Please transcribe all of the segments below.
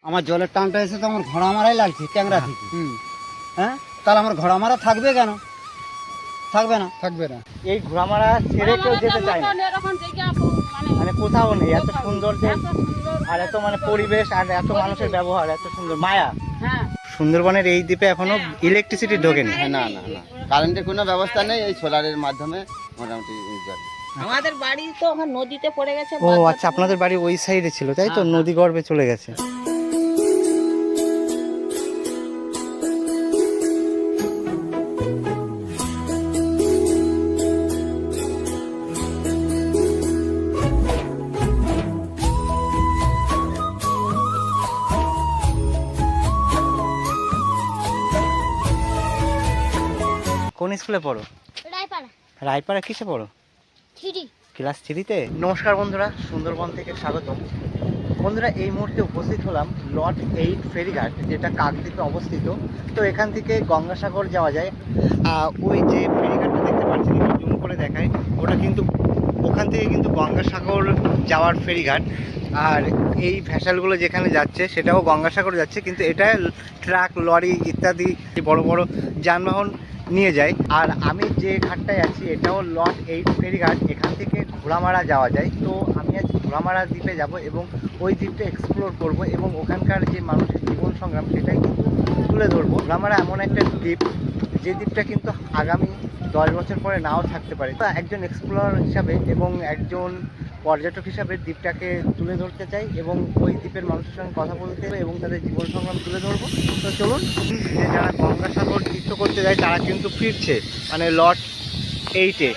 আমার জলের টানটা এসে তো আমার ঘোড়া মারাই লাগছে ট্যাংরা থেকে। হ্যাঁ, তাহলে আমার ঘোড়া মারা থাকবে কেন? থাকবে না, থাকবে না। এই ঘোড়ামারা ছেড়ে কেউ যেতে চায় না, মানে কোথাও নেই এত সুন্দর যে, আর এত মানে পরিবেশ আর এত মানুষের ব্যবহার এত সুন্দর মায়া। সুন্দরবনের এই দ্বীপে এখনো ইলেকট্রিসিটি ঢোকেনি। না না না, কারেন্টের কোনো ব্যবস্থা নেই, এই সোলারের মাধ্যমে মোটামুটি জল। আমাদের বাড়ি তো ওখানে নদীতে পড়ে গেছে। ও আচ্ছা, আপনাদের বাড়ি ওই সাইডে ছিল তাই তো, নদী গর্ভে চলে গেছে। কোন স্কুলে পড়ো? রায়পাড়া রায়পাড়া কিসে পড়ো? 3D। ক্লাস 3-তে। নমস্কার বন্ধুরা, সুন্দরবন থেকে স্বাগতম। বন্ধুরা, এই মুহূর্তে উপস্থিত হলাম লট 8 ফেরিঘাট, যেটা কাকদ্বীপে অবস্থিত। তো এখান থেকে গঙ্গাসাগর যাওয়া যায়। ওই যে ফেরিঘাটটা দেখতে পাচ্ছেন, একটু জুম করে দেখায়, ওটা কিন্তু ওখান থেকে কিন্তু গঙ্গাসাগর যাওয়ার ফেরিঘাট। আর এই ভ্যাসেলগুলো যেখানে যাচ্ছে সেটাও গঙ্গাসাগর যাচ্ছে, কিন্তু এটা ট্রাক, লরি ইত্যাদি বড় বড় যানবাহন নিয়ে যায়। আর আমি যে ঘাটটায় আছি এটাও লট 8 ফেরিঘাট, এখান থেকে ঘোড়ামারা যাওয়া যায়। তো আমি আজ ঘোড়ামারা দ্বীপে যাব এবং ওই দ্বীপটা এক্সপ্লোর করব এবং ওখানকার যে মানুষের জীবন সংগ্রাম সেটাই কিন্তু তুলে ধরবো। ঘোড়ামারা এমন একটা দ্বীপ, যে দ্বীপটা কিন্তু আগামী 10 বছর পরে নাও থাকতে পারে। তো একজন এক্সপ্লোরার হিসাবে এবং একজন পর্যটক হিসাবে দ্বীপটাকে তুলে ধরতে চাই এবং ওই দ্বীপের মানুষের সঙ্গে কথা বলতে এবং তাদের জীবন সংগ্রাম তুলে ধরবো। তো চলুন, যে যারা গঙ্গাসাগর তীর্থ করতে যায় তারা কিন্তু ফিরছে, মানে লট 8-এ।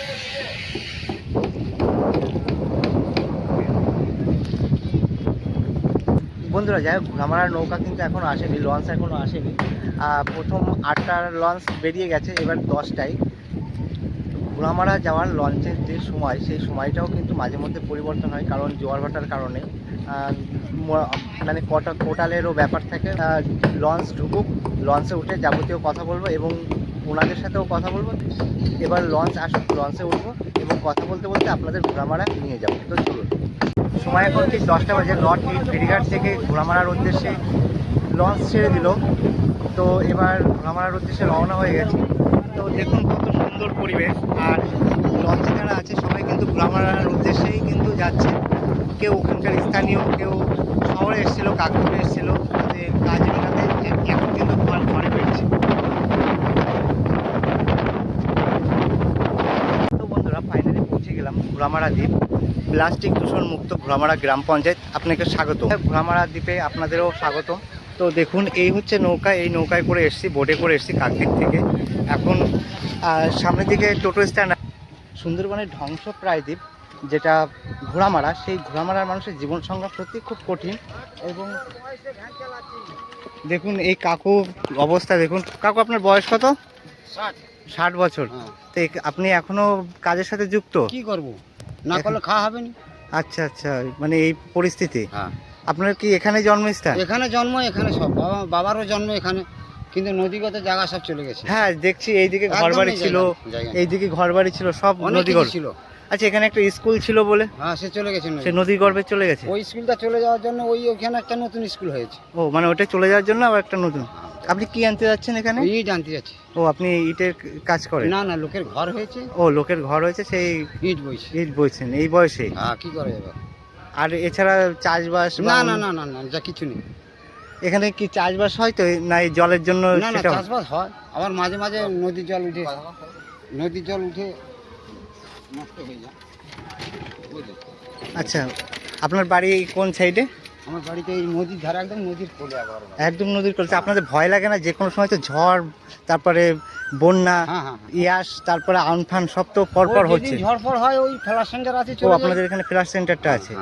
বন্ধুরা, যাই হোক, ঘোড়ামারার নৌকা কিন্তু এখনও আসেনি, লঞ্চ এখনও আসেনি। প্রথম 8টার লঞ্চ বেরিয়ে গেছে, এবার 10টায়। ঘোড়ামারা যাওয়ার লঞ্চের যে সময়, সেই সময়টাও কিন্তু মাঝে মধ্যে পরিবর্তন হয়, কারণ জোয়ার ভাটার কারণে। মানে কোটালেরও ব্যাপার থাকে। লঞ্চ ঢুকুক, লঞ্চে উঠে যাবতীয় কথা বলবো এবং ওনাদের সাথেও কথা বলবো। এবার লঞ্চ আসুক, লঞ্চে উঠবো এবং কথা বলতে বলতে আপনাদের ঘোড়ামারা নিয়ে যাবো। তো চলুন, সময় এখন ঠিক 10টা বাজে। লট 8 ফেরিঘাট থেকে ঘোড়ামারার উদ্দেশ্যে লঞ্চ ছেড়ে দিল। তো এবার ঘোড়ামারার উদ্দেশ্যে রওনা হয়ে গেছে। তো দেখুন কত সুন্দর পরিবেশ, আর লঞ্চে যারা আছে সবাই কিন্তু ঘোড়ামারার উদ্দেশ্যেই কিন্তু যাচ্ছে। কেউ ওখানকার স্থানীয়, কেউ শহরে এসেছিলো, কাকদ্বীপে এসেছিলো তাদের কাজ মেটাতে, এখন কিন্তু ঘরে ফিরছে। তো বন্ধুরা, ফাইনালি পৌঁছে গেলাম ঘোড়ামারা দ্বীপ, প্লাস্টিক দূষণ মুক্ত ঘোড়ামারা গ্রাম পঞ্চায়েত। আপনাকে স্বাগত ঘোড়ামারা দ্বীপে, আপনাদেরও স্বাগত। তো দেখুন, এই হচ্ছে নৌকা, এই নৌকায় করে এসেছি, বোটে করে এসেছি কাকদ্বীপ থেকে। এখন সামনের দিকে টোটো স্ট্যান্ড। সুন্দরবনের ধ্বংসপ্রায় দ্বীপ যেটা ঘোড়ামারা, সেই ঘোড়ামারার মানুষের জীবন সংগ্রাম সত্যি খুব কঠিন। এবং দেখুন এই কাকু অবস্থা দেখুন। কাকু, আপনার বয়স কত? 60 বছর। তো আপনি এখনো কাজের সাথে যুক্ত? কি করব, না করলে খাওয়া হবে না। আচ্ছা আচ্ছা, মানে এই পরিস্থিতি। হ্যাঁ, আপনার কি এখানে জন্মস্থান? এখানে জন্ম, এখানে সব, বাবারও জন্ম এখানে, কিন্তু নদীগত জায়গা সব চলে গেছে। হ্যাঁ, দেখছি এইদিকে ঘরবাড়ি ছিল, এইদিকে ঘরবাড়ি ছিল, সব নদী গর্ভে ছিল। আচ্ছা, এখানে একটা স্কুল ছিল বলে? হ্যাঁ, সে চলে গেছে, সে নদী গর্ভে চলে গেছে। ওই স্কুলটা চলে যাওয়ার জন্য ওইখানে একটা নতুন স্কুল হয়েছে। ও, মানে ওটা চলে যাওয়ার জন্য আবার একটা নতুন। আপনি কি আনতে যাচ্ছেন এখানে? ইট আনতে যাচ্ছি। ও, আপনি ইটের কাজ করেন? না না, লোকের ঘর হয়েছে। ও, লোকের ঘর হয়েছে, সেই ইট বইছে। ইট বইছেন এই বয়সে? হ্যাঁ, কি করা যাবে। আর এছাড়া চাষবাস? না না না না না, যা কিছু নেই। এখানে কি চাষবাস হয় তো, না এই জলের জন্য? না না, চাষবাস হয়, আবার মাঝে মাঝে নদীর জল উঠে নষ্ট হয়ে যায়। আচ্ছা, আপনার বাড়ি কোন সাইডে? আমার বাড়িতে এই নদীর ধারে, একদম নদীর কোলে। একদম নদীর কোলে। আপনাদের ভয় লাগে না যে কোনো সময় তো ঝড়, তারপরে বন্যা, ইয়াস, তারপরে আমফান সব তো পরপর হচ্ছে? ঝড় ফড় হয়, ওই ফ্লাশ সেন্টার আছে। ও, আপনাদের এখানে ফ্লাশ সেন্টারটা আছে।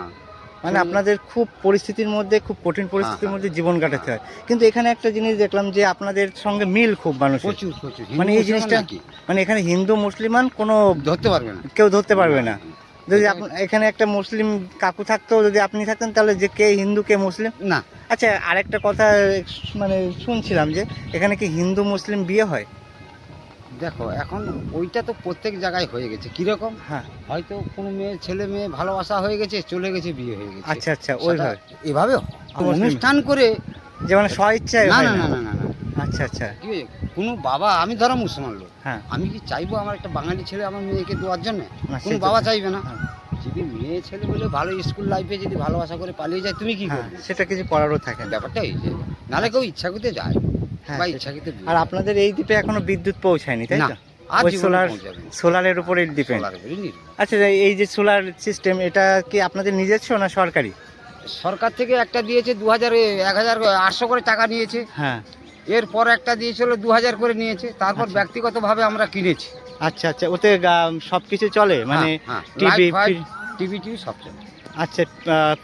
মানে আপনাদের খুব পরিস্থিতির মধ্যে, খুব কঠিন পরিস্থিতির মধ্যে জীবন কাটাতে হয়। কিন্তু এখানে একটা জিনিস দেখলাম যে আপনাদের সঙ্গে মিল খুব মানুষের। প্রচুর প্রচুর। মানে এই জিনিসটা, মানে এখানে হিন্দু মুসলিমান কোনো ধরতে পারবে না, কেউ ধরতে পারবে না। যদি এখানে একটা মুসলিম কাকু থাকতো, যদি আপনি থাকতেন, তাহলে যে কে হিন্দু কে মুসলিম না। আচ্ছা, আরেকটা কথা মানে শুনছিলাম যে এখানে কি হিন্দু মুসলিম বিয়ে হয়? দেখো, এখন ওইটা তো প্রত্যেক জায়গায় হয়ে গেছে। কিরকম? হ্যাঁ, হয়তো কোনো ছেলে মেয়ে ভালোবাসা হয়ে গেছে, চলে গেছে, বিয়ে হয়ে গেছে। আচ্ছা আচ্ছা, ওইভাবে এভাবে অনুষ্ঠান করে যে মানে স্ব ইচ্ছায় না হয় না না? না না না না আচ্ছা আচ্ছা। কি কোনো বাবা, আমি ধরো মুসলমান লোক, হ্যাঁ আমি কি চাইবো আমার একটা বাঙালি ছেলে আমার মেয়েকে দেওয়ার জন্য? না, কোনো সেটা- বাবা চাইবে না। হ্যাঁ। যদি মেয়ে ছেলে বলে ভালো স্কুল লাইফে যদি ভালোবাসা করে পালিয়ে যায়, তুমি কি হ্যাঁ করবে? সেটা কিছু করারও থাকে না। ব্যাপারটা এই যে, নাহলে কেউ ইচ্ছা করতে যায় হ্যাঁ, বা সেটা- ইচ্ছাকৃত বিয়ে আর করে। আপনাদের এই দ্বীপে এখনো বিদ্যুৎ পৌঁছায়নি তাই না, তো? আর ওই জীবনে সোলার পৌঁছাবে না। সোলারের উপরে ডিপেন্ড। সোলার উপরেই নির্ভর। আচ্ছা এই যে সোলার সিস্টেম, এটা কি আপনাদের নিজস্ব না সরকারি? সরকার থেকে একটা দিয়েছে 1800 করে টাকা নিয়েছে, হ্যাঁ এরপর একটা দিয়েছিল 2000 করে নিয়েছে, তারপর আচ্ছা। ব্যক্তিগতভাবে আমরা কিনেছি। আচ্ছা আচ্ছা, ওতে সবকিছু চলে মানে হ্যাঁ, টিভি? টিভি সব চলে। আচ্ছা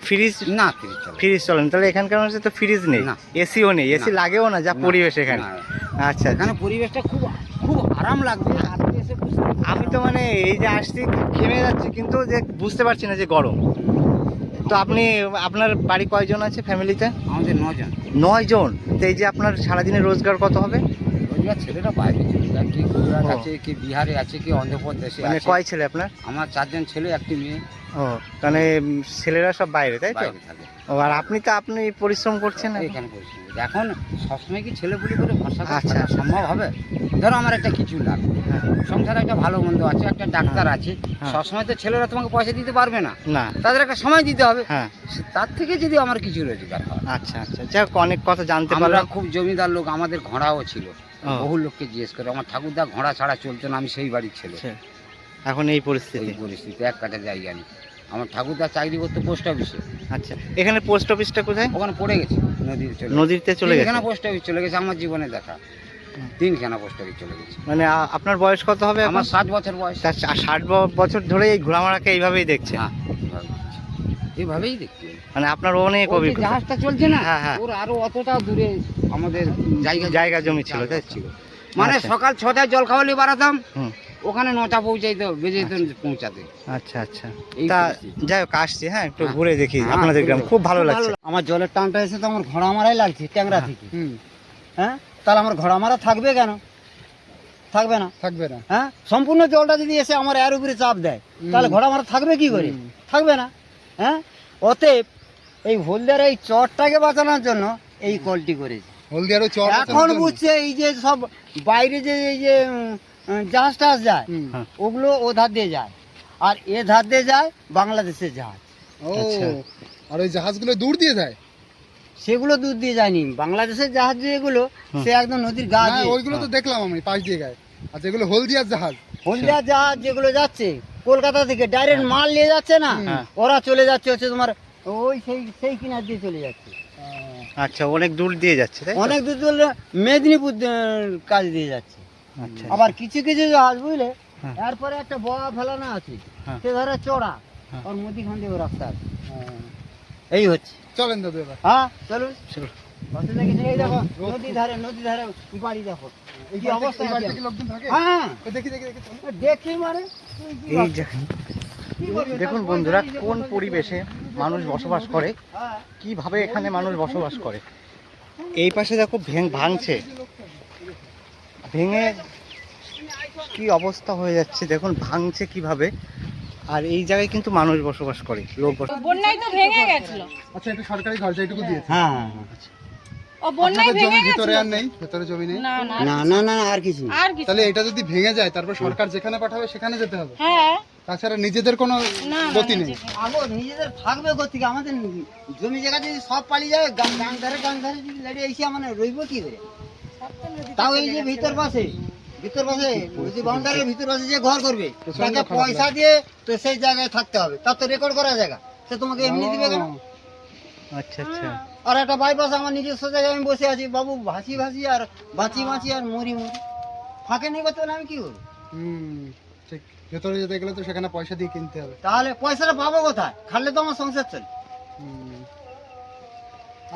ফ্রিজ? না, ফ্রিজ চলে না। ফ্রিজ চলে না, তাহলে এখানকার মানুষের তো ফ্রিজ নেই, না। এসিও নেই, এসি না। লাগেও না, যা না, পরিবেশ এখানে। না। আচ্ছা এখানে পরিবেশটা খুব খুব আরাম লাগবে, রাত্রে এসে বসে থাকতে আমি তো মানে এই যে আসছি ঘেমে যাচ্ছি, কিন্তু যে বুঝতে পারছি না যে গরম। তো আপনার বাড়ি কয়জন আছে ফ্যামিলিতে? আমাদের 9 জন। 9 জন। তো এই যে আপনার সারাদিনের রোজগার কত হবে? রোজগার ছেলেরা বাইরে চলে যায়, কি গুজরাট ও। আছে, কি বিহারে আছে, কি অন্ধ্রপ্রদেশে মানে আছে। কয় ছেলে আপনার? আমার 4 জন ছেলে, একটি মেয়ে ও মানে ছেলেরা সব বাইরে তাই তো? বাইরে থাকে। ও আর আপনি পরিশ্রম করছেন না? এখানে পরিশ্রম করি। এখন সবসময় কি ছেলেপুলি করে ভরসা করে আচ্ছা, থাকা আচ্ছা। সম্ভব হবে? ধরো আমার একটা কিছু লাগবে, হ্যাঁ। সংসারে একটা ভালো মন্দ আছে, একটা ডাক্তার আছে, হ্যাঁ। সবসময় তো ছেলেরা তোমাকে পয়সা দিতে পারবে না, না। তাদের একটা সময় দিতে হবে। হ্যাঁ তার থেকে যদি আমার কিছু রোজগার হয়। আচ্ছা আচ্ছা, যাই হোক, অনেক কথা জানতে আমরা পারলাম। খুব জমিদার লোক, আমাদের ঘোড়াও ছিল, ও। বহু লোককে জিজ্ঞেস করে। আমার ঠাকুরদা ঘোড়া ছাড়া চলতো না, আমি সেই বাড়ির ছেলে। আচ্ছা, এখন এই পরিস্থিতি। এই পরিস্থিতি, এক কাটা জায়গা নেই। আমার ঠাকুরদা চাকরি করতো পোস্ট অফিসে, আচ্ছা, এখানে পোস্ট অফিসটা কোথায়? ওখানে পড়ে গেছে, নদীতে চলে গেছে? তিনখানা পোস্ট অফিস চলে গেছে আমার জীবনে দেখা, 3খানা পোস্ট অফিস চলে গেছে। মানে আপনার বয়স কত হবে এখন? আমার 60 বছর বয়স। তার 60 বছর ধরে এই ঘোড়ামারাকে এইভাবেই দেখছেন? হ্যাঁ, এইভাবেই দেখতে হবে। মানে আপনার অনেক ওই যে অভিজ্ঞতা। জাহাজটা চলছে না, হ্যাঁ, হ্যাঁ। ওর আরো অতটা দূরে আমাদের জায়গা জমি ছিল, তাই তো? ছিল। মানে আচ্ছা। সকাল 6টায় জল খাওয়ালে বাড়াতাম, হুম। ওখানে 9টা পৌঁছাইতে বেজে যেত পৌঁছাতে। আচ্ছা আচ্ছা, এই তা পরিস্থিতি। যাই হোক, আসছি, হ্যাঁ একটু হ্যাঁ। ঘুরে দেখি হ্যাঁ, আপনাদের গ্রাম, খুব ভালো লাগছে। আমার জলের টানটা এসে তো আমার ঘোড়া মারাই লাগছে ট্যাংরা থেকে। হ্যাঁ, তাহলে আমার ঘোড়া মারা থাকবে কেন? থাকবে না, থাকবে না। হ্যাঁ। সম্পূর্ণ জলটা যদি এসে আমার এর উপরে চাপ দেয়, তাহলে ঘোড়া মারা থাকবে কি করে? থাকবে না। হ্যাঁ, অতএব এই হলদিয়ার এই চরটাকে বাঁচানোর জন্য এই কলটি করেছে। হলদিয়ারও চর এখন বুঝছে এই যে সব বাইরে যে এই যে জাহাজ টাহাজ যায়, হ্যাঁ। ওগুলো ও ধার দিয়ে যায়, আর এ ধার দিয়ে যায় বাংলাদেশের জাহাজ। ও, আচ্ছা। আর ওই জাহাজগুলো দূর দিয়ে যায়? সেগুলো দূর দিয়ে যায়নি, বাংলাদেশের জাহাজ যেগুলো সে একদম নদীর গা না, দিয়ে। ওইগুলো তো দেখলাম আমি পাশ দিয়ে গায়ে। আর যেগুলো হলদিয়ার জাহাজ, হলদিয়া জাহাজ যেগুলো যাচ্ছে কলকাতা থেকে ডাইরেক্ট মাল নিয়ে যাচ্ছে না, হ্যাঁ। ওরা চলে যাচ্ছে হচ্ছে তোমার ওই সেই কিনার দিয়ে চলে যাচ্ছে। আচ্ছা, অনেক দূর দিয়ে যাচ্ছে তাই তো? অনেক দূর চলে মেদিনীপুর কাজ দিয়ে যাচ্ছে। আচ্ছা আবার কিছু কিছু জাহাজ বুঝলে, হ্যাঁ। এরপরে একটা বড় ফেলানো আছে, হ্যাঁ। সে ধরে চড়া, হ্যাঁ। আর মধ্যিখান দিয়ে ও রাস্তা আছে। এই হচ্ছে। চলেন দাদু এবার। হ্যাঁ চলুন। চলো। অসুবিধা কিছু নেই, দেখো নদী ধারে বাড়ি দেখো এই কি বাড়িতে- অবস্থা এই আছে। বাড়িতে কি লোকজন থাকে? হ্যাঁ, ওই দেখি দেখি দেখি চলো। দেখি মানে তুই কি এই ভাবছিস? যে কি করবি? দেখুন তার বন্ধুরা, পয়সা কোন দিয়ে পরিবেশে মানুষ বসবাস করে, হ্যাঁ। কিভাবে এখানে মানুষ বসবাস করে। এই পাশে দেখো ভাঙছে, ভেঙে কি অবস্থা হয়ে যাচ্ছে দেখুন, ভাঙছে কিভাবে। আর এই জায়গায় কিন্তু মানুষ বসবাস করে, লোক বন্যায় তো ভেঙে গেছিল। আচ্ছা, এটা সরকারি ঘর, যেটুকু দিয়েছে। হ্যাঁ হ্যাঁ হ্যাঁ। ও বন্যায় আপনাদের ভেঙে জমি ভিতরে গেছিল। আর নেই? ভেতরে জমি নেই? না না না না না আর কিছু না। আর কিছু তাহলে এটা যদি ভেঙে যায়, তারপর সরকার যেখানে পাঠাবে সেখানে যেতে হবে। হ্যাঁ তাছাড়া নিজেদের কোনো না গতি নেই। আগো নিজেদের থাকবে কোথেকে? আমাদের জমি জায়গা যদি সব পালিয়ে যায়, গাং ধারে যদি লেগে এসে মানে রইব কি করে? তাও এই যে ভিতর পাশে নদী বাউন্ডারির ভিতর পাশে যে ঘর করবে, তাকে পয়সা দিয়ে তো সেই জায়গায় থাকতে হবে, তার তো রেকর্ড করা জায়গা, সে তোমাকে এমনি দিবে কেন? আচ্ছা আচ্ছা, আর একটা বাইপাস আমার নিজস্ব জায়গায় আমি বসে আছি, বাবু ভাসি আর বাঁচি আর মরি ফাঁকে নেই করতে হলে আমি কি করবো? ঠিক। ভেতরে যেতে গেলে তো সেখানে পয়সা দিয়ে কিনতে হবে। তাহলে পয়সাটা পাবো কোথায়? খালে তো আমার সংসার চলে।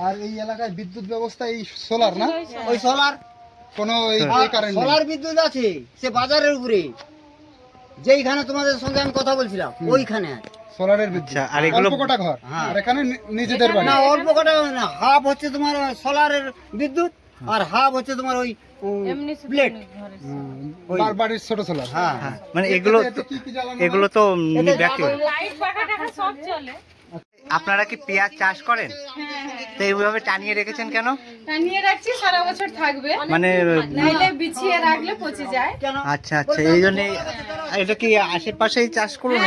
আর এই এলাকায় বিদ্যুৎ ব্যবস্থা এই সোলার না? ওই সোলার কোনো এই কারেন্ট নেই? সোলার বিদ্যুৎ আছে, সে বাজারের উপরে, যেইখানে তোমাদের সঙ্গে আমি কথা বলছিলাম ওইখানে আছে। সোলারের বিদ্যুৎ। আচ্ছা, আর এগুলো অল্প কটা ঘর, হ্যাঁ। আর এখানে নিজেদের বাড়ি। না অল্প কটা না, হাফ হচ্ছে তোমার সোলারের বিদ্যুৎ, আর হাফ হচ্ছে তোমার ওই প্লেট। বাড়ির ছোট সোলার। হ্যাঁ হ্যাঁ, মানে এগুলো এতে কি কি জ্বালানো এগুলো তো এতে ব্যক্তিগত। লাইট পাখা টাকা সব চলে। আপনারা কি পেঁয়াজ চাষ করেন? হ্যাঁ। তো এইভাবে টানিয়ে রেখেছেন কেন? টানিয়ে রাখছি, সারা বছর থাকবে, মানে নাইলে বিছিয়ে রাখলে পচে যায়। আচ্ছা আচ্ছা, এই জন্যে। এটা কি আশেপাশেই চাষ করুন?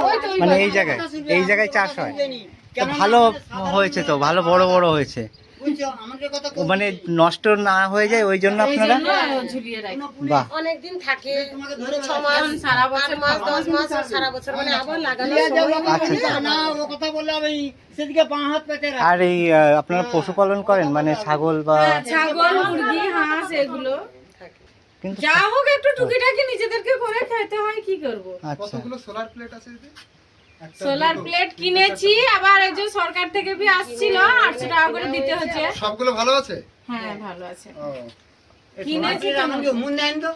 ওই তো ওই মানে এই জায়গায় চাষ হয়? তো ভালো হয়েছে, তো ভালো বড় বড় হয়েছে। বুঝছো, আমাকে কথা ও মানে নষ্ট না হয়ে যায় ওই জন্য ওই আপনারা? জন্য ঝুলিয়ে রাখি। বাহ, অনেকদিন থাকে তোমাকে ধরে 6 মাস এখন সারা বছর 8 মাস 10 মাস আর সারা বছর মানে আবার লাগানো লিয়া যাবো, আচ্ছা, আচ্ছা। না ও কথা বললে আমি সেদিকে বাঁ হাত পেতে রাখ। আর এই আপনারা পশুপালন করেন, মানে ছাগল বা? ছাগল, মুরগি, হাঁস এগুলো কিন্তু যা হোক একটু টুকিটাকি নিজেদেরকে করে খেতে হয়, কি করব। আচ্ছা, কতগুলো সোলার প্লেট আছে দিদি? একটা, সোলার দুটো? প্লেট কিনেছি, আবার এই যে সরকার থেকে भी আসছিল 800 টাকা করে দিতে হচ্ছে। সবগুলো ভালো আছে? হ্যাঁ ভালো আছে, ও, কিনেছি তো। আমাকে মন দেন তো।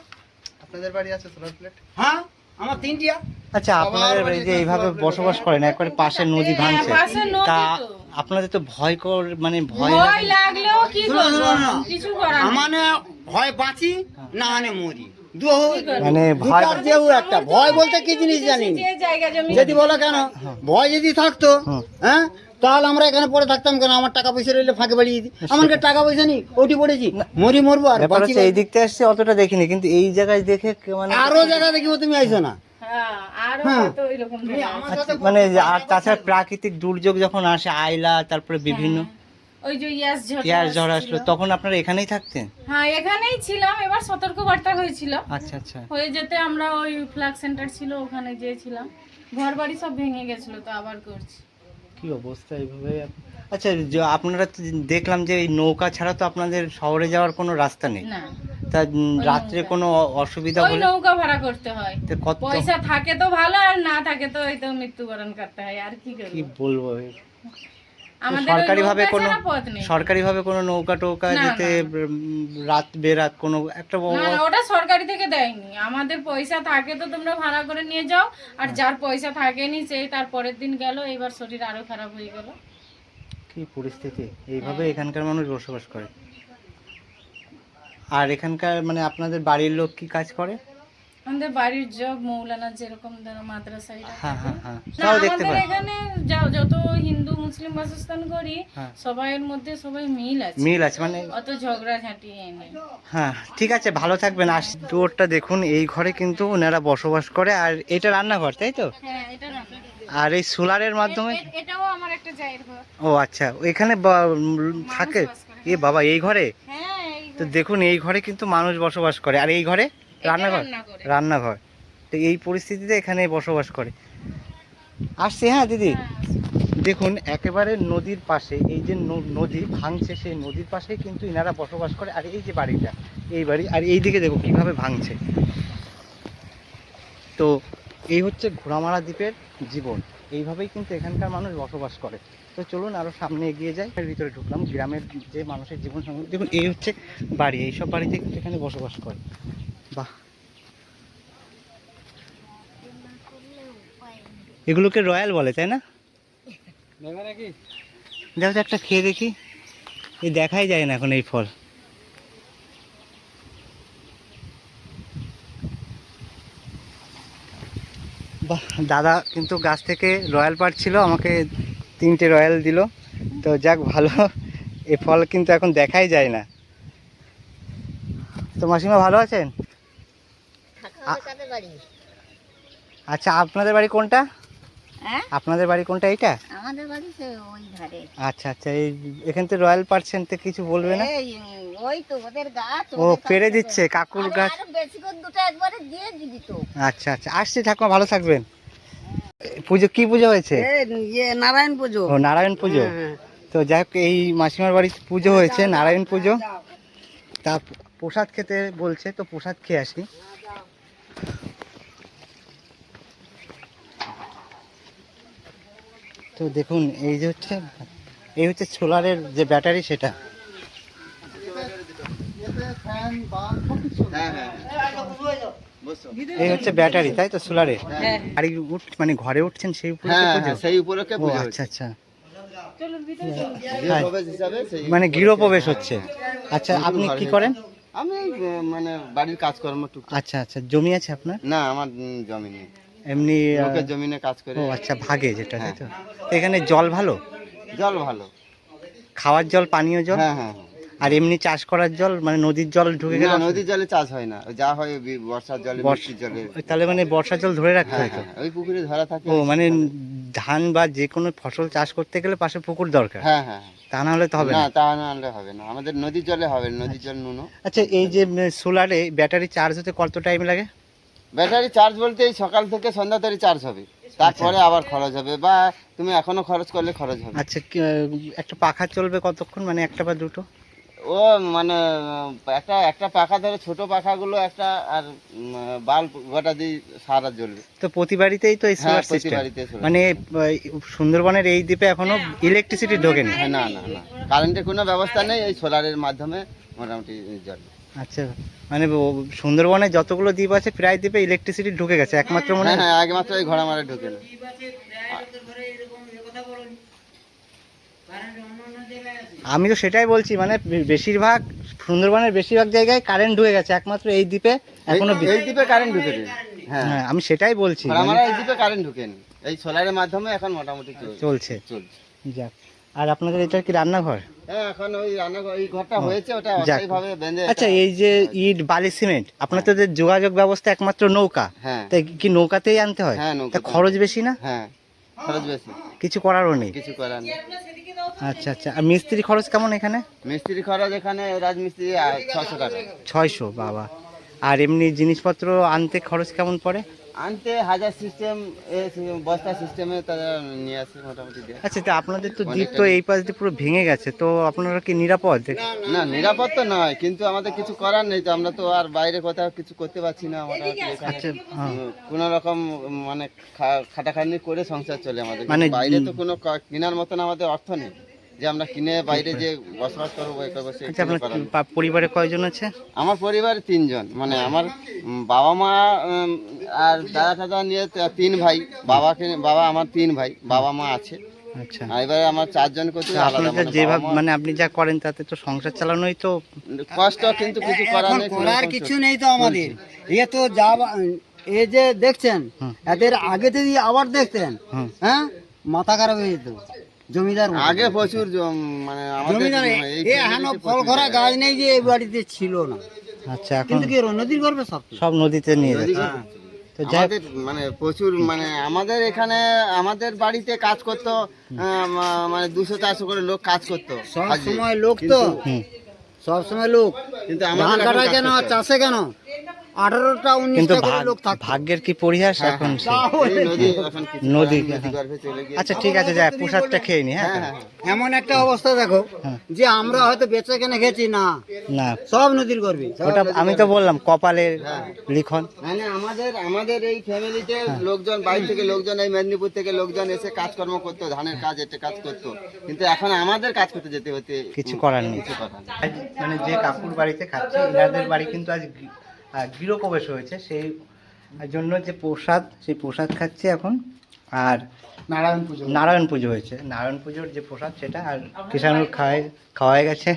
আপনাদের বাড়ি আছে সোলার প্লেট? হ্যাঁ, আমার 3টিয়া। আচ্ছা, আপনাদের এই যে এইভাবে বসবাস করেন, একবারে পাশে নদী ভাঙছে, পাশে নদী তা তো। আপনাদের তো ভয়কর, মানে ভয় ভয় লাগে? লাগলেও কি করব, কিছু করার নেই। মানে ভয় বাঁচি না মানে মরি, মানে ভয়, একটা ভয় বলতে কি জিনিস জানি না। যে জায়গা জমি যদি বলো কেন ভয় যদি থাকতো, হুম। হ্যাঁ, তাহলে আমরা এখানে পড়ে থাকতাম কেন? আমার টাকা পয়সা রইলে ফাঁকে বাড়িয়ে দিই। আমার কাছে টাকা পয়সা নেই, ওটি পড়েছি, মরবো আর ব্যাপার বাঁচি হচ্ছে এই দিকতে আসছে অতটা দেখিনি, কিন্তু এই জায়গায় দেখে মানে আরো জায়গা দেখিও, তুমি আইসো না। হ্যাঁ, আর হ্যাঁ। তো এরকম তুমি আমার সাথে মানে আর তাছাড়া প্রাকৃতিক দুর্যোগ যখন আসে, আইলা, তারপরে বিভিন্ন ওই যে ইয়াস পেঁয়াজ ঝড় ঝড় আসলো, তখন আপনারা এখানেই থাকতেন? হ্যাঁ এখানেই ছিলাম, এবার সতর্কবার্তা হয়েছিল আচ্ছা আচ্ছা, হয়ে যেতে আমরা ওই ফ্ল্যাগ সেন্টার ছিল ওখানে গিয়েছিলাম, ঘর বাড়ি সব ভেঙে গেছিল, তো আবার করছি। কি অবস্থা এইভাবে? আচ্ছা, যে আপনারা তো দেখলাম যে এই নৌকা ছাড়া তো আপনাদের শহরে যাওয়ার কোনো রাস্তা নেই, না, তা রাত্রে কোনো অসুবিধা ওই হলে? নৌকা ভাড়া করতে হয়, তো কত, পয়সা থাকে তো ভালো, আর না থাকে তো এই তো মৃত্যুবরণ করতে হয়, আর কি কি করবো। বলবো, আমাদের সরকারি ভাবে কোনো পথ নেই। সরকারি ভাবে কোনো নৌকা টোকা না, যেতে না। রাত বেরাত কোনো একটা না না, ওটা সরকারি থেকে দেয়নি, আমাদের পয়সা থাকে তো তোমরা ভাড়া করে নিয়ে যাও, আর যার পয়সা থাকেনি সেই তার পরের দিন গেল, এবার শরীর আরো খারাপ হয়ে গেল। কি পরিস্থিতি, এইভাবে এখানকার মানুষ বসবাস করে। আর এখানকার মানে আপনাদের বাড়ির লোক কি কাজ করে? আমাদের বাড়ির জব মৌলানা যেরকম ধরো মাদ্রাসায় রাখে। হ্যাঁ হ্যাঁ হ্যাঁ, না, তাও দেখতে আমাদের পাই। এখানে যত হিন্দু মুসলিম বাসস্থান করি, হ্যাঁ। সবাইয়ের মধ্যে সবাই মিল আছে, মিল আছে মানে? অত ঝগড়া ঝাঁটি নেই। হ্যাঁ, ঠিক আছে, ভালো থাকবেন। আর দুয়ারটা দেখুন, এই ঘরে কিন্তু ওনারা বসবাস করে, আর এটা রান্নাঘর, তাই তো? হ্যাঁ এটা না, আর এই সোলারের মাধ্যমে? এটাও আমার একটা জায়ের ঘর। ও আচ্ছা, এখানে থাকে? বাস করে। এ বাবা, এই ঘরে? হ্যাঁ এই তো দেখুন, এই ঘরে কিন্তু মানুষ বসবাস করে, আর এই ঘরে রান্নাঘর? রান্না করে। রান্নাঘর। তো এই পরিস্থিতিতে এখানে বসবাস করে। আসছে, হ্যাঁ দিদি, দেখুন একেবারে নদীর পাশে, এই যে নদী ভাঙছে, সেই নদীর পাশেই কিন্তু ইনারা বসবাস করে। আর এই যে বাড়িটা, এই বাড়ি, আর এই দিকে দেখো কিভাবে ভাঙছে। তো এই হচ্ছে ঘোড়ামারা দ্বীপের জীবন, এইভাবেই কিন্তু এখানকার মানুষ বসবাস করে। তো চলুন আরো সামনে এগিয়ে যাই। এর ভিতরে ঢুকলাম, গ্রামের যে মানুষের জীবন সঙ্গে দেখুন, এই হচ্ছে বাড়ি, এইসব বাড়িতে কিন্তু এখানে বসবাস করে। বাহ, এগুলোকে রয়্যাল বলে, তাই না? দেখো তো, একটা খেয়ে দেখি। এই দেখাই যায় না এখন এই ফল। বাহ, দাদা কিন্তু গাছ থেকে রয়্যাল পাড়ছিল, আমাকে 3টে রয়্যাল দিল। তো যাক, ভালো। এই ফল কিন্তু এখন দেখাই যায় না। তো মাসিমা ভালো আছেন? আচ্ছা, আপনাদের বাড়ি কোনটা? আপনাদের বাড়ি কোনটা? এইটা আমাদের বাড়ি ওই ধারে আচ্ছা আচ্ছা, এই এখান থেকে রয়্যাল পাচ্ছেন তো কিছু বলবে না? ওই তো ওদের গাছ ও পেরে দিচ্ছে, কাকুর গাছ। বেশি করে দুটো একবারে দিয়ে দিবি তো। আচ্ছা আচ্ছা, আসছি ঠাকুমা, ভালো থাকবেন। পুজো কি পুজো হয়েছে? নারায়ণ পুজো। ও নারায়ণ পুজো। তো যাই হোক, এই মাসিমার বাড়িতে পুজো হয়েছে, নারায়ণ পুজো। তা প্রসাদ খেতে বলছে, তো প্রসাদ খেয়ে আসি। তো দেখুন, এই হচ্ছে সোলারের যে ব্যাটারি, সেটা। ফ্যান বা সবকিছু। হ্যাঁ হ্যাঁ, এই হচ্ছে ব্যাটারি, তাই তো, সোলারের? হ্যাঁ। বাড়ি মানে ঘরে উঠছেন সেই উপরে পুজো? সেই উপলক্ষে ও আচ্ছা আচ্ছা, চলুন ভিতরে চলুন। হ্যাঁ, প্রবেশ হিসাবে মানে গৃহপ্রবেশ হচ্ছে। আচ্ছা, আপনি কি করেন? আমি মানে বাড়ির কাজকর্ম টুক। আচ্ছা আচ্ছা, জমি আছে আপনার? না, আমার জমি নেই। এমনি লোকের জমিনে কাজ করে। ও আচ্ছা, ভাগে যেটা, তাই হ্যাঁ। তো? তো এখানে জল ভালো, জল ভালো। খাওয়ার জল, পানীয় জল? হ্যাঁ হ্যাঁ হ্যাঁ। আর এমনি চাষ করার জল, মানে নদীর জল ঢুকে গেলে না, নদীর জলে চাষ হয় না, যা হয় বর্ষার জলে, বৃষ্টির জলে। তাহলে মানে বর্ষার জল ধরে রাখতে হ্যাঁ হয় তো? হ্যাঁ, ওই পুকুরে ধরা থাকে। ও মানে ধান বা যে কোনো ফসল চাষ করতে গেলে পাশে পুকুর দরকার, হ্যাঁ হ্যাঁ হ্যাঁ। তা না হলে তো হবে না, না। তা না হলে হবে না, আমাদের নদীর জলে হবে, নদীর জল নুনো। আচ্ছা, এই যে সোলারে ব্যাটারি চার্জ হতে কত টাইম লাগে? ব্যাটারি চার্জ বলতে এই সকাল থেকে সন্ধ্যা তরি চার্জ হবে, তারপরে আবার খরচ হবে, বা তুমি এখনো খরচ করলে খরচ হবে। আচ্ছা, একটা পাখা চলবে কতক্ষণ, মানে একটা বা দুটো? ও মানে একটা পাখা ধরো, ছোট পাখাগুলো একটা, আর বাল্ব গোটা দিয়ে সারা জ্বলবে। তো প্রতি বাড়িতেই তো এই হ্যাঁ, সোলার প্রতি সিস্টেম? বাড়িতে solar মানে সুন্দরবনের এই দ্বীপে এখনো ইলেকট্রিসিটি ঢোকেনি? হ্যাঁ, না না না, কারেন্টের কোনো ব্যবস্থা নেই, এই সোলারের মাধ্যমে মোটামুটি জ্বলবে। আচ্ছা, মানে সুন্দরবনে যতগুলো দ্বীপ আছে প্রায় দ্বীপে ইলেকট্রিসিটি ঢুকে গেছে, একমাত্র মনে হ্যাঁ হয়? হ্যাঁ, একমাত্র এই ঘোড়া মারা ঢুকে না। আমি তো সেটাই বলছি, মানে বেশিরভাগ সুন্দরবনের বেশিরভাগ জায়গায় কারেন্ট ঢুকে গেছে, একমাত্র এই দ্বীপে এখনো এই দ্বীপে কারেন্ট ঢুকে নেই। হ্যাঁ, হ্যাঁ, আমি সেটাই বলছি, ঘোড়া মানে মারা এই দ্বীপে কারেন্ট ঢুকেনি, এই সোলারের মাধ্যমে এখন মোটামুটি চলছে। চলছে। যাক, আর আপনাদের এটা কি রান্নাঘর? হ্যাঁ, এখন ওই রান্নাঘর, এই ঘরটা হয়েছে, ওটা যাক। অস্থায়ীভাবে বেঁধে। আচ্ছা, এই যে ইট, বালি, সিমেন্ট, আপনাদের যোগাযোগ ব্যবস্থা একমাত্র নৌকা, হ্যাঁ তাই কি নৌকাতেই আনতে হয়? হ্যাঁ, তা নৌকাতে। খরচ বেশি না? হ্যাঁ, খরচ বেশি, কিছু করারও নেই? কিছু করার নেই। আচ্ছা আচ্ছা, আর মিস্ত্রি খরচ কেমন এখানে? মিস্ত্রি খরচ এখানে রাজমিস্ত্রি 600 টাকা। 600? বাবা। আর এমনি জিনিসপত্র আনতে খরচ কেমন পড়ে? আনতে হাজার সিস্টেম, বস্তা সিস্টেমে তারা নিয়ে আসে, মোটামুটি দেয়। আচ্ছা, তা আপনাদের তো দ্বীপ তো এই পাশ দিয়ে পুরো ভেঙে গেছে, তো আপনারা কি নিরাপদ? না, নিরাপদ তো নয়, কিন্তু আমাদের কিছু করার নেই, তো আমরা তো আর বাইরে কোথাও কিছু করতে পারছি না, মোটামুটি এখানে আচ্ছা, হ্যাঁ। কোনো রকম মানে খাটাখাটনি করে সংসার চলে আমাদের। মানে মানে বাইরে তো কোনো কেনার মতন আমাদের অর্থ নেই, যে আমরা কিনে বাইরে যে বসবাস করবো, এ করবো, সে আচ্ছা, কোনো আপনার করার নেই। পরিবারে কয়জন আছে? আমার পরিবারে 3 জন, মানে আমার বাবা মা আর দাদা টাদা নিয়ে 3 ভাই, বাবা আমার 3 ভাই, বাবা মা আছে। আচ্ছা, আর এবারে আমার 4 জন করছি তো আলাদা, আপনাদের মানে যেভাবে, বাবা মা- মানে আপনি যা করেন তাতে তো সংসার চালানোই তো। কষ্ট, কিন্তু কিছু করার এখন নেই, করার কিছু নেই তো আমাদের। এ তো যা এ যে দেখছেন, হুম। এদের আগে যদি আবার দেখতেন, হুম। হ্যাঁ, মাথা খারাপ হয়ে যেত। জমিদার আগে প্রচুর মানে জমিদার, এখনো ফল ঘরা গাছ নেই যে এই বাড়িতে ছিল না, আচ্ছা, এখন কিন্তু কি নদীর গর্ভে সব সব নদীতে নিয়ে যাচ্ছে। তো যাই হোক, আমাদের মানে প্রচুর, মানে আমাদের এখানে আমাদের বাড়িতে কাজ করতো, মানে 200-400 করে লোক কাজ করতো সব সময়, লোক তো হুম। সব সময় লোক, কিন্তু ধান কাটায় কেন, চাষে কেন, 18টা কিন্তু 19টা করে লোক থাকতো। ভাগ্যের কি পরিহাস এখন সে। নদী আচ্ছা, ঠিক আছে, যাই প্রসাদটা খেয়ে নি। হ্যাঁ, এমন একটা অবস্থা দেখো, হ্যাঁ। যে আমরা হয়তো বেঁচে কেনে খেয়েছি না, না, সব নদীর গর্ভে। ওটা আমি তো বললাম কপালের লিখন। মানে আমাদের এই ফ্যামিলিতে লোকজন, বাইরে থেকে লোকজন, এই মেদিনীপুর থেকে লোকজন এসে কাজকর্ম করতো, ধানের কাজ, এটা কাজ করতো, কিন্তু এখন আমাদের কাজ করতে যেতে হতে কিছু করার নেই। কিছু করার নেই। আজ মানে যে কাকুর বাড়িতে খাচ্ছে, এনাদের বাড়ি কিন্তু আজ গৃহপ্রবেশ হয়েছে, সেই জন্য যে প্রসাদ, সেই প্রসাদ খাচ্ছে এখন। আর নারায়ণ পুজো হয়েছে, নারায়ণ পুজোর যে প্রসাদ সেটা, আর কিষাণুর খাওয়াই গেছে।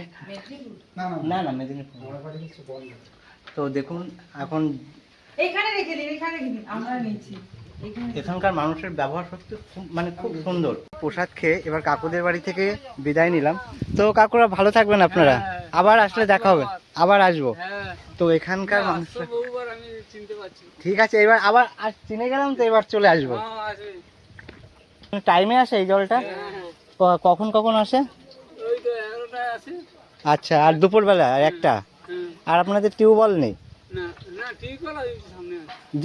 না না, মেদিনীপুর। তো দেখুন, এখন এখানে রেখে দিন, এখানে রেখে দিন, আমরা নিচ্ছি। এখানকার মানুষের ব্যবহার সত্যি মানে খুব সুন্দর। প্রসাদ খেয়ে এবার কাকুদের বাড়ি থেকে বিদায় নিলাম। তো কাকুরা ভালো থাকবেন আপনারা, আবার আসলে দেখা হবে, আবার আসবো। তো এখানকার মানুষ, ঠিক আছে, এবার আবার চিনে গেলাম তো, এবার চলে আসবো। টাইমে আসে এই জলটা? কখন কখন আসে? আচ্ছা, আর দুপুরবেলা আর একটা? আর আপনাদের টিউবওয়েল নেই?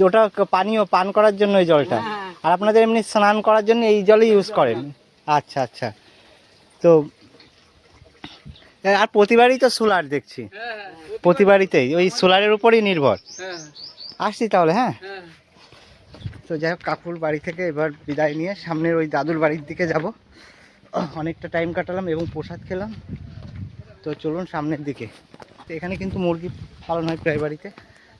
ওটা পানীয় পান করার জন্য এই জলটা, আর আপনাদের এমনি স্নান করার জন্য এই জলই ইউজ করেন? আচ্ছা আচ্ছা। তো আর প্রতিবারই তো সোলার দেখছি, প্রতিবারিতেই ওই সোলারের উপরই নির্ভর। আসছি তাহলে, হ্যাঁ। তো যাই হোক, কাকুর বাড়ি থেকে এবার বিদায় নিয়ে সামনের ওই দাদুর বাড়ির দিকে যাব। অনেকটা টাইম কাটালাম এবং প্রসাদ খেলাম। তো চলুন সামনের দিকে। তো এখানে কিন্তু মুরগি পালন হয় প্রায় বাড়িতে।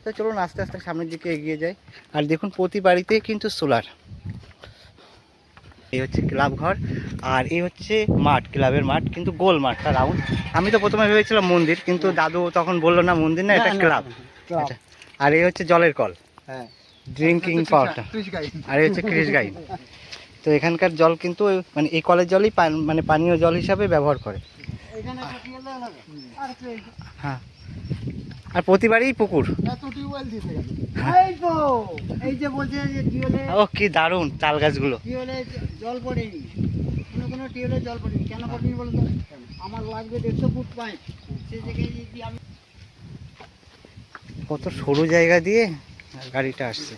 তো চলুন আস্তে আস্তে সামনের দিকে এগিয়ে যাই। আর দেখুন, প্রতি বাড়িতেই কিন্তু সোলার। এই হচ্ছে ক্লাব ঘর, আর এই হচ্ছে মাঠ, ক্লাবের মাঠ, কিন্তু গোল মাঠটা, রাউন্ড। আমি তো প্রথমে ভেবেছিলাম মন্দির, কিন্তু দাদু তখন বললো না মন্দির না, এটা ক্লাব। আচ্ছা, আর এই হচ্ছে জলের কল। হ্যাঁ, ড্রিঙ্কিং পাওয়ারটা, কৃষি গাই। আর এই হচ্ছে ক্রিস গাই। তো এখানকার জল কিন্তু মানে এই কলের জলই মানে পানীয় জল হিসাবে ব্যবহার করে। এখানে একটা টিউবওয়েল লাগানো। আর একটু এই- হ্যাঁ, আর প্রতিবারই পুকুর। এত টিউবওয়েল দিতে গেল। এই তো এই যে বলছে যে টিউবওয়েলে ও কি দারুণ তাল গাছগুলো। টিউবওয়েলে জল পড়েনি, কোনো টিউবওয়েলে জল পড়েনি। কেন পড়েনি বলতো? আমার লাগবে 150 ফুট পাইপ, সে জায়গায় যদি আমি কত সরু জায়গা দিয়ে গাড়িটা আসছে।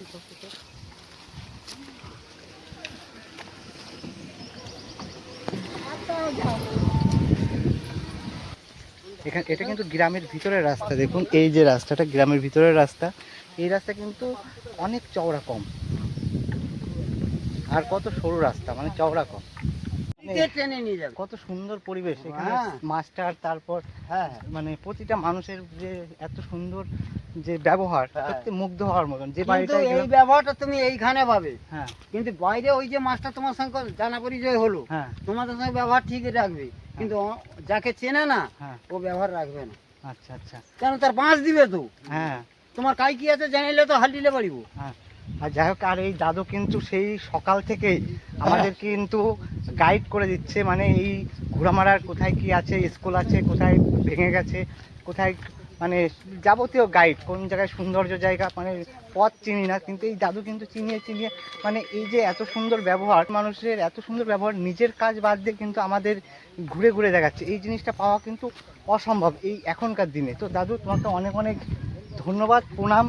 এখানে এটা কিন্তু গ্রামের ভিতরের রাস্তা, দেখুন এই যে রাস্তাটা গ্রামের ভিতরের রাস্তা, এই রাস্তা কিন্তু অনেক চওড়া কম, আর কত সরু রাস্তা মানে চওড়া কম। ট্রেনে নিয়ে যাবে। কত সুন্দর পরিবেশ এখানে, হ্যাঁ। মাস্টার, তারপর হ্যাঁ মানে প্রতিটা মানুষের যে এত সুন্দর যে ব্যবহার, হ্যাঁ। সত্যি মুগ্ধ হওয়ার মতন। যে কিন্তু বাড়িটায় এই গেলাম, ব্যবহারটা তুমি এইখানে পাবে, হ্যাঁ কিন্তু বাইরে ওই যে মাস্টার তোমার সঙ্গে জানা পরিচয় হলো, হ্যাঁ তোমাদের সঙ্গে ব্যবহার ঠিকই রাখবে, কিন্তু যাকে চেনে না হ্যাঁ, ও ব্যবহার রাখবে না। আচ্ছা আচ্ছা, কেন? তার বাঁশ দিবে তো, হ্যাঁ তোমার কাই কি আছে জানিলে তো হাল্টিলে পারিব। হ্যাঁ। আর যাই হোক, আর এই দাদু কিন্তু সেই সকাল থেকেই আমাদের কিন্তু গাইড করে দিচ্ছে, মানে এই ঘোড়ামারার কোথায় কি আছে, স্কুল আছে কোথায়, ভেঙে গেছে কোথায়, মানে যাবতীয় গাইড, কোন জায়গায় সৌন্দর্য জায়গা, মানে পথ চিনি না, কিন্তু এই দাদু কিন্তু চিনিয়ে চিনিয়ে, মানে এই যে এত সুন্দর ব্যবহার, মানুষের এত সুন্দর ব্যবহার, নিজের কাজ বাদ দিয়ে কিন্তু আমাদের ঘুরে ঘুরে দেখাচ্ছে। এই জিনিসটা পাওয়া কিন্তু অসম্ভব এই এখনকার দিনে। তো দাদু তোমাকে অনেক অনেক ধন্যবাদ, প্রণাম।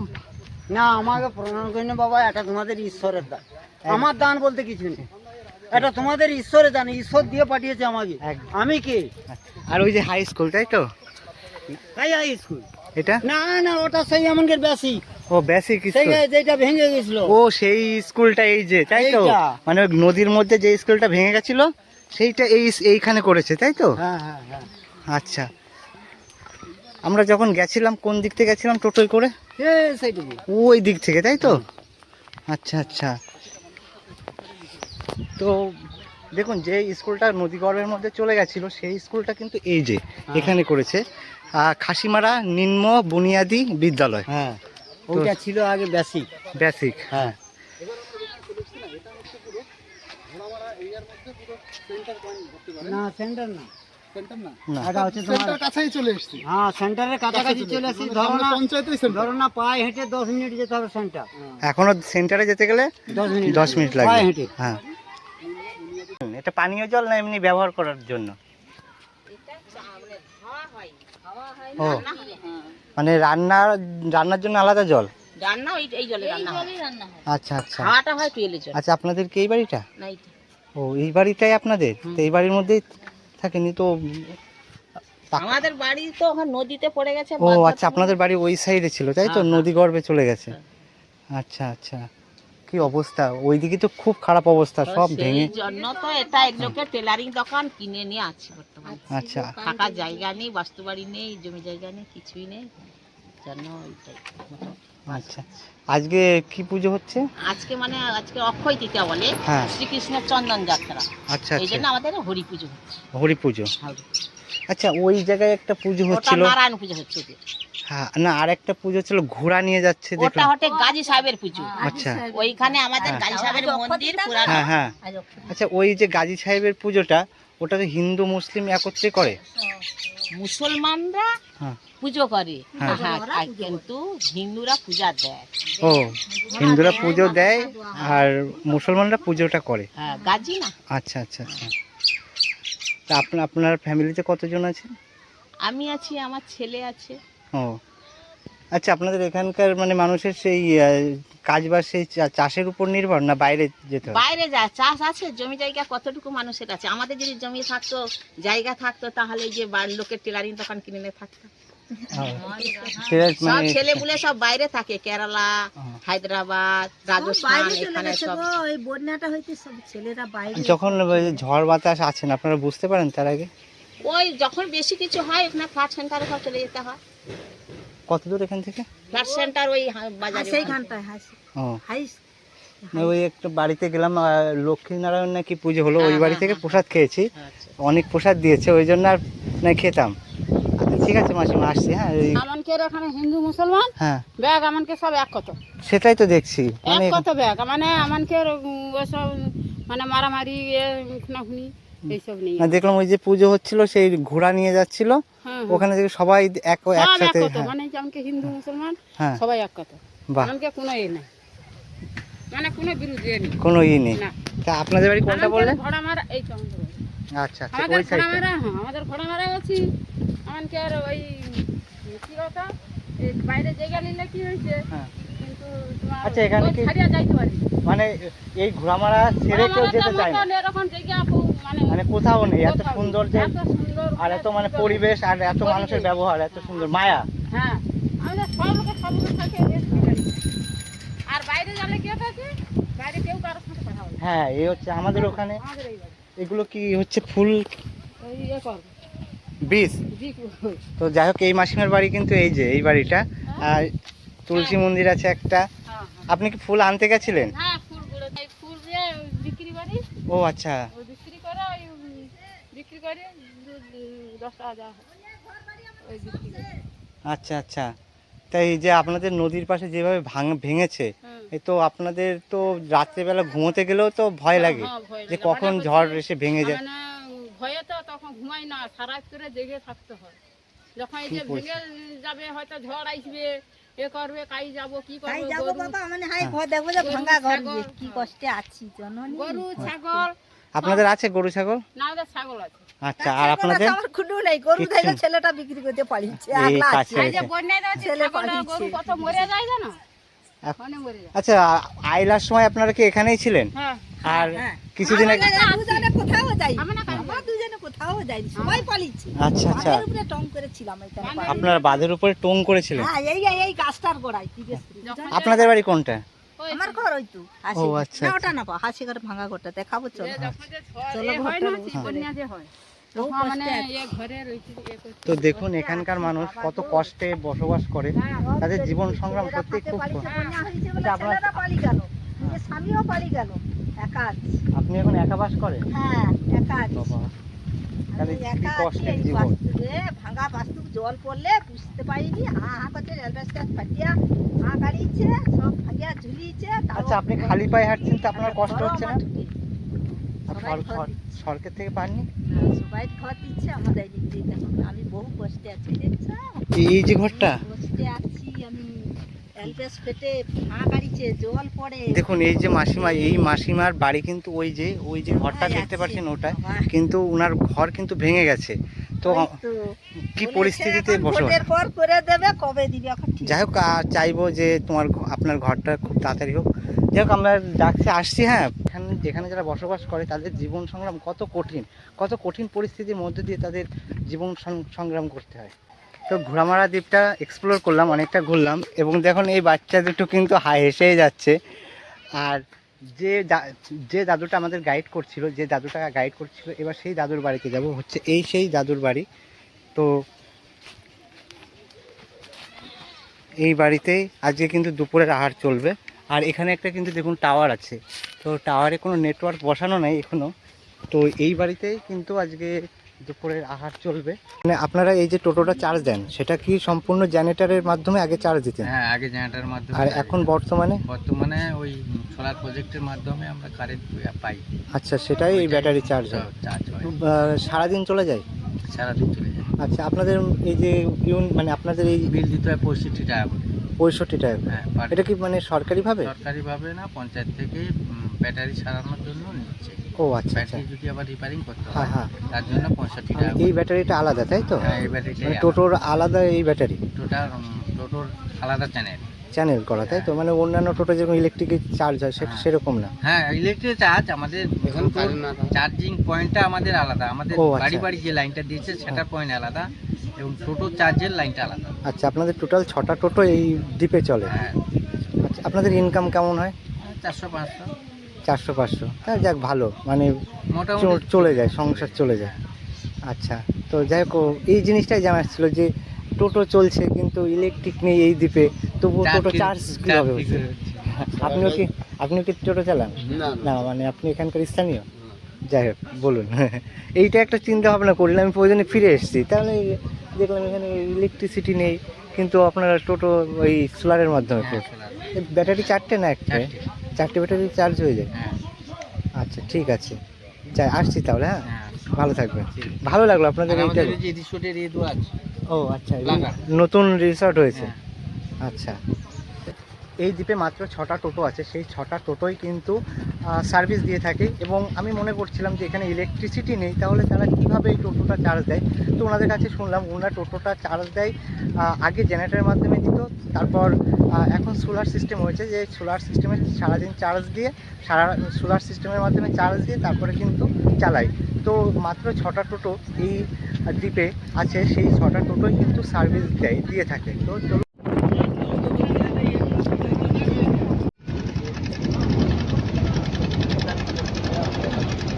না, আমাকে প্রণাম করি না বাবা, এটা তোমাদের ঈশ্বরের দান। আমার দান বলতে কিছু নেই, এটা তোমাদের ঈশ্বরের দান, ঈশ্বর দিয়ে পাঠিয়েছে আমাকে। একদম। আমি কে? আর ওই যে হাই স্কুল, তাই তো তাই হাই স্কুল? এটা? না না, ওটা সেই আমাদের বেসিক, ও বেসিক সেই স্কুল। যেটা ভেঙে গেছিল। ও সেই স্কুলটা এই যে, তাই তো? এইটা। মানে ওই নদীর মধ্যে যে স্কুলটা ভেঙে গেছিল সেইটা এইখানে করেছে, তাই তো? হ্যাঁ হ্যাঁ হ্যাঁ। আচ্ছা, আমরা যখন গেছিলাম কোন দিক থেকে গেছিলাম টোটোয় করে? সেইটুকু। ওই দিক থেকে, তাই তো? আচ্ছা আচ্ছা। তো দেখুন, যে স্কুলটা নদীগর্ভের মধ্যে চলে গেছিল সেই স্কুলটা কিন্তু এই যে এখানে করেছে, খাসিমারা নিম্ন বুনিয়াদী বিদ্যালয়। হ্যাঁ, ওইটা ছিল আগে বেসিক। বেসিক। হ্যাঁ, না সেন্টার না, সেন্টার না, না, এটা হচ্ছে তোমার, সেন্টার কাছেই চলে এসেছি। হ্যাঁ সেন্টারের কাছাকাছি চলে এসেছি। ধরো না, পঞ্চায়েতেই সেন্টার। ধরো না পায়ে হেঁটে 10 মিনিট যেতে হবে সেন্টার। এখনো সেন্টারে যেতে গেলে 10 মিনিট পায়ে লাগে। হেঁটে। হ্যাঁ। এটা পানীয় জল না এমনি ব্যবহার করার জন্য? ও, মানে রান্নার জন্য আলাদা জল? রান্না এই জলে রান্না হয়। আচ্ছা আচ্ছা খাওয়াটা হয় টুয়েলের জল। আচ্ছা। আপনাদের কি এই বাড়িটা? না এইটা। ও, এই বাড়িটাই আপনাদের? তো এই বাড়ির মধ্যেই থাকেনি তো? আমাদের বাড়ি তো ওখানে নদীতে পড়ে গেছে। ও আচ্ছা, আপনাদের বাড়ি ওই সাইডে ছিল, তাই তো? হ্যাঁ, নদী গর্ভে চলে গেছে। আচ্ছা আচ্ছা, কি অবস্থা ওইদিকে, তো খুব খারাপ অবস্থা, সব ভেঙে। সেই জন্য তো এটা এগুলোকে টেলারিং দোকান কিনে নিয়ে আছে বর্তমানে। আচ্ছা থাকার জায়গা নেই, বাস্তু বাড়ি নেই, জমি জায়গা নেই, কিছুই নেই, জন্য ওইটাই। আচ্ছা। আজকে কি পুজো হচ্ছে? আজকে অক্ষয় তৃতীয়া বলে, হ্যাঁ। শ্রীকৃষ্ণের চন্দন যাত্রা। আচ্ছা এই আচ্ছা, জন্য আমাদের হরি পুজো হচ্ছে। হরি পুজো। আচ্ছা, ওই জায়গায় একটা পুজো ওটা হচ্ছিল। নারায়ণ পুজো হচ্ছে ওদের। হ্যাঁ, না আর একটা পুজো ছিল, ঘোড়া নিয়ে যাচ্ছে ওটা দেখলাম। হচ্ছে গাজী সাহেবের পুজো। আচ্ছা ওইখানে আমাদের হ্যাঁ। গাজী সাহেবের মন্দির পুরানো। হ্যাঁ হ্যাঁ। আচ্ছা, ওই যে গাজী সাহেবের পুজোটা, ওটা তো হিন্দু মুসলিম একত্রে করে? মুসলমানরা হ্যাঁ। পুজো করে, হ্যাঁ। আর কিন্তু হিন্দুরা পূজা দেয়। ও, হিন্দুরা পুজো দেয় আর মুসলমানরা পুজোটা করে। হ্যাঁ, গাজী না। আচ্ছা আচ্ছা আচ্ছা। তা আপনার ফ্যামিলিতে কতজন আছেন? আমি আছি, আমার ছেলে আছে। ও আচ্ছা, আপনাদের এখানকার মানে মানুষের সেই কাজবাজ সেই চাষের উপর নির্ভর, না বাইরে যেতে হয়? বাইরে যায়, চাষ আছে, জমি জায়গা কতটুকু মানুষের আছে। আমাদের যদি জমি থাকতো, জায়গা থাকতো, তাহলে এই যে বাড়ির লোকের টেলারিং দোকান কিনে নিয়ে থাকতো। সেটা সব মানে ছেলে পুলে সব বাইরে থাকে, কেরালা, হায়দ্রাবাদ, রাজস্থান, এখানে সব। ওই বন্যাটা হইতে সব ছেলেরা বাইরে। যখন ওই ঝড় বাতাস আছেন আপনারা বুঝতে পারেন তার আগে? ওই যখন বেশি কিছু হয় ওখানে ফ্ল্যাট সেন্টারে সব চলে যেতে হয়। কত দূর এখান থেকে? ফ্ল্যাট সেন্টার ওই বাজারে। সেইখানটায় ও, হাই না, ওই একটা বাড়িতে গেলাম, লক্ষ্মীনারায়ণ নাকি পুজো হলো, ওই হ্যাঁ, বাড়ি হ্যাঁ, থেকে হ্যাঁ। প্রসাদ খেয়েছি, আচ্ছা। অনেক প্রসাদ দিয়েছে, ওই জন্য আর না খেতাম। ঠিক আছে মাসিমা, আসছি। হ্যাঁ আমানকে এখানে হিন্দু মুসলমান হ্যাঁ, ব্যাগ আমানকে সব এক কত, সেটাই তো দেখছি। এক মানে কত ব্যাগ, মানে আমানকে ওসব মানে মারামারি খুনাখুনি এইসব নেই। দেখলাম ওই যে পুজো হচ্ছিল, সেই ঘোড়া নিয়ে যাচ্ছিল, হ্যাঁ ওখানে থেকে সবাই সব এক একসাথে। কত, হ্যাঁ মানে আমাকে হিন্দু মুসলমান হ্যাঁ, সবাই এক কত, বাহ, আমানকে কোনো নেই, মানে কোনো বিরোধী নেই। কোনো নেই। না। তা আপনাদের বাড়ি কোনটা বললেন? ঘোড়া মারা এই তো আমাদের বাড়ি। আচ্ছা আচ্ছা, আমাদের ওই ঘোড়া সাইডটা। মারা, হ্যাঁ আমাদের ঘোড়া মারা আছি। আমানকে আর ওই কি কথা এই বাইরে জায়গা নিলে কি হয়েছে, হ্যাঁ। কিন্তু তোমার আচ্ছা, এখানে ওই কি- ছাড়িয়া যাইতে পারি, মানে এই ঘোড়ামারা ছেড়ে কেউ যেতে চায় না, এরকম জায়গা মানে কোথাও নেই এত কোথাও সুন্দর নেই। যে, এত সুন্দর আর এত মানে পরিবেশ, আর এত মানুষের ব্যবহার, এত সুন্দর মায়া। হ্যাঁ আমাদের সব লোক থাকে এর কি জানি। আর বাইরে গেলে কি থাকে, বাইরে কেউ কারোর সাথে কথা বলে না। হ্যাঁ, এই হচ্ছে আমাদের ওখানে। আমাদের এই বাড়ি এগুলো কি হচ্ছে ফুল ওই ইয়ে করবে বীজ। দিক তো যাই হোক, এই মাসিমার বাড়ি কিন্তু এই যে এই বাড়িটা, আর তুলসী মন্দির আছে একটা। হ্যাঁ আপনি কি ফুল আনতে গেছিলেন? হ্যাঁ ফুলগুলো তাই ফুল দিয়ে বিক্রি করি, ও আচ্ছা, ওই বিক্রি করে ওই বিক্রি করে 10 টাকা দেওয়া হয়, ওই বিক্রি করে। আচ্ছা আচ্ছা। তাই এই যে আপনাদের নদীর পাশে যেভাবে ভেঙেছে, হুম। এ তো আপনাদের তো রাত্রেবেলা ঘুমোতে গেলেও তো ভয় লাগে হ্যাঁ, ভয় যে লাগে। কখন মানে ঝড় বলছি, এসে ভেঙে যায়। মানে ভয়ে তো তখন ঘুমাই না, সারা রাত করে জেগে থাকতে হয়। যখন এই কি যে বলছিস? ভেঙে যাবে, হয়তো ঝড় আসবে, এ করবে, কাই যাবো কি তাই করবো, যাবো গরু বাবা, মানে হাই হ্যাঁ। ঘর দেখবো যে গরু, ভাঙা ঘর ছাগল, যে কি কষ্টে আছি জননী। গরু ছাগল, আপনাদের আছে গরু ছাগল? না ওদের ছাগল আছে। আচ্ছা, আর আপনাদের? আমার খুঁটু নেই, গরু কিচ্ছু থাকলে নেই। ছেলেটা বিক্রি করতে পারিছে, এই আগলা আছে। কাছে। এই যে বন্যায় দেওয়া ছেলে ছাগল আর পালিয়েছে। গরু কত মরে যায় জানো, আপ- ওখানে মরে যায়। আচ্ছা, আইলার সময় আপনারা কি এখানেই ছিলেন? হ্যাঁ আর হ্যাঁ। কিছুদিন আগে? আমরা দুজনে কোথাও যাই, আমরা না কাজ আমরা দুজনে কোথাও যাইনি, সবাই পালিয়েছে। আচ্ছা আচ্ছা, বাঁধের উপরে টং করেছিলাম এখানে বাড়ি। আপনারা বাঁধের উপরে টোং করেছিলেন? হ্যাঁ এই গাছটার গোড়ায় জিজ্ঞেস করি। যখন আপনাদের বাড়ি কোনটা? ওই আমার ঘর ওই তো হাসি, ও, আচ্ছা, না আচ্ছা। ওটা না পা হাসি ঘর ভাঙা ঘরটা দেখাবো চলো। যে যখন যে ঝড় চলো এ হয় না, ঘরটার সেই বন্যা যে হয়, বহু তখন মানে কষ্টে আছি। এ ঘরে রয়েছে এ করছে। তো দেখুন এখানকার মানুষ কত কষ্টে বসবাস করে, তাদের জীবন সংগ্রাম সত্যি খুব। বন্যা হয়েছে বলে এটা আপনার- ছেলেরা পালি গেল, নিজের স্বামীও পালি গেল, একা আছি। আপনি এখন একা বাস করেন? হ্যাঁ একা আছি। বাবা, তাহলে আমি কি একা আছি, কষ্টের এই জীবন। বাস্তুতে ভাঙা বাস্তু জল পড়লে বুঝতে পারিনি, করছে রেলওয়ে ফাটিয়া গাড়িছে, সব ভাঙিয়া ঝুলিয়েছে। তাও আচ্ছা, আপনি খালি পায়ে হাঁটছেন তো আপনার কষ্ট ঘরও হচ্ছে না? আমার ঢুকে। আর সবাই ঘর দিচ্ছে। সরকার থেকে পাননি? হ্যাঁ, সবাই ঘর দিচ্ছে, আমাদের এদিক দিয়ে দেখো আমি বহু কষ্টে আছি, দেখছো? এই যে ঘরটা কষ্টে আছি আমি, এলপেস পেটে গাড়িছে, জল পড়ে। দেখুন, এই যে মাসিমা, এই মাসিমার বাড়ি কিন্তু ওই যে ঘরটা কোথায় দেখতে আছে? পাচ্ছেন ওটা, বাবা, কিন্তু ওনার ঘর কিন্তু ভেঙে গেছে। তো ওই তো। কি বলেছে পরিস্থিতিতে এখন বসবাস? ভোটের পর করে দেবে, কবে দিবে এখন ঠিক যাই হোক, চাইবো যে আপনার ঘরটা খুব তাড়াতাড়ি হোক। যাই হোক, আমরা ডাকতে আসছি। হ্যাঁ, যেখানে যারা বসবাস করে তাদের জীবন সংগ্রাম কত কঠিন পরিস্থিতির মধ্যে দিয়ে তাদের জীবন সংগ্রাম করতে হয়। তো ঘোড়ামারা দ্বীপটা এক্সপ্লোর করলাম, অনেকটা ঘুরলাম, এবং দেখুন এই বাচ্চা দুটো কিন্তু হেসেই যাচ্ছে। আর যে দাদুটা আমাদের গাইড করছিল, এবার সেই দাদুর বাড়িতে যাব, হচ্ছে সেই দাদুর বাড়ি। তো এই বাড়িতেই আজকে কিন্তু দুপুরের আহার চলবে। আর এখানে একটা কিন্তু দেখুন টাওয়ার আছে, তো টাওয়ারে কোনো নেটওয়ার্ক বসানো নেই এখনও। তো এই বাড়িতেই কিন্তু আজকে দুপুরের আহার চলবে। মানে আপনারা এই যে টোটোটা চার্জ দেন, সেটা কি সম্পূর্ণ জেনারেটরের মাধ্যমে আগে চার্জ দিতেন? হ্যাঁ, আগে জেনারেটরের মাধ্যমে, আর এখন বর্তমানে? বর্তমানে ওই সোলার প্রজেক্টের মাধ্যমে আমরা কারেন্ট পাই। আচ্ছা, সেটাই এই ব্যাটারি চার্জ হয়। চার্জ হয়, সারাদিন চলে যায়? সারাদিন চলে যায়। আচ্ছা, আপনাদের এই যে মানে আপনাদের এই বিল দিতে হয় 65 টাকা করে। 65 টাকা? হ্যাঁ, per এটা কি মানে সরকারিভাবে? সরকারিভাবে না, পঞ্চায়েত থেকে ব্যাটারি সারানোর জন্য নিচ্ছে। ও আচ্ছা আচ্ছা, ব্যাটারি যদি আবার রিপেয়ারিং করতে হ্যাঁ হয় হ্যাঁ। তার জন্য 65 আর টাকা। এই ব্যাটারিটা আলাদা, তাই তো? হ্যাঁ, এই ব্যাটারিটা মানে টোটোর আলাদা এই ব্যাটারি টোটোর আলাদা চ্যানেল করা, তাই তো? মানে অন্যান্য টোটো যেরকম ইলেকট্রিক চার্জ হয় হ্যাঁ। সেরকম না? হ্যাঁ, ইলেকট্রিক চার্জ আমাদের চার্জিং পয়েন্টটা আমাদের আলাদা, আমাদের ও, আচ্ছা। বাড়ি বাড়ি যে লাইনটা দিয়েছে সেটা পয়েন্ট আলাদা, এবং টোটো চার্জের লাইনটা আলাদা। আচ্ছা, আপনাদের টোটাল 6টা টোটো এই দ্বীপে চলে? হ্যাঁ, আচ্ছা, আপনাদের ইনকাম কেমন হয়? 400-500 400-500? হ্যাঁ, যাক ভালো, মানে মোটামুটি চলে যায়, সংসার চলে যায়। আচ্ছা, তো যাই হোক, এই জিনিসটাই জানার ছিল যে টোটো চলছে কিন্তু ইলেকট্রিক নেই এই দ্বীপে, তবু টোটো চার্জ কীভাবে হচ্ছে? আপনিও কি টোটো চালান? না, মানে আপনি এখানকার স্থানীয়? যাই হোক, বলুন। এইটা একটা চিন্তা ভাবনা করলাম, আমি প্রয়োজনে ফিরে এসেছি, তাহলে দেখলাম এখানে ইলেকট্রিসিটি নেই, কিন্তু আপনারা টোটো ওই সোলারের মাধ্যমে হ্যাঁ, সোলার। ব্যাটারি 4টে না একটা? চারটে। 4টে ব্যাটারি চার্জ হয়ে যায়? হ্যাঁ, আচ্ছা ঠিক আছে, যাই আসছি তাহলে। হ্যাঁ, হ্যাঁ। ভালো থাকবেন। ভালো লাগলো আপনাদের আর এইটা। আমাদের এই যে রিসোর্টের এই দু আছে। ও আচ্ছা, এই লাগা। নতুন রিসর্ট হয়েছে। হ্যাঁ। আচ্ছা, এই দ্বীপে মাত্র 6টা টোটো আছে, সেই 6টা টোটোই কিন্তু সার্ভিস দিয়ে থাকে। এবং আমি মনে করছিলাম যে এখানে ইলেকট্রিসিটি নেই, তাহলে তারা কীভাবে এই টোটোটা চার্জ দেয়। তো ওনাদের কাছে শুনলাম ওনারা টোটোটা চার্জ দেয় আগে জেনারেটরের মাধ্যমে দিত, তারপর এখন সোলার সিস্টেম হয়েছে, যে সোলার সিস্টেমে সারাদিন চার্জ দিয়ে সোলার সিস্টেমের মাধ্যমে চার্জ দিয়ে তারপরে কিন্তু চালায়। তো মাত্র 6টা টোটো এই দ্বীপে আছে, সেই 6টা টোটোই কিন্তু সার্ভিস দিয়ে থাকে। তো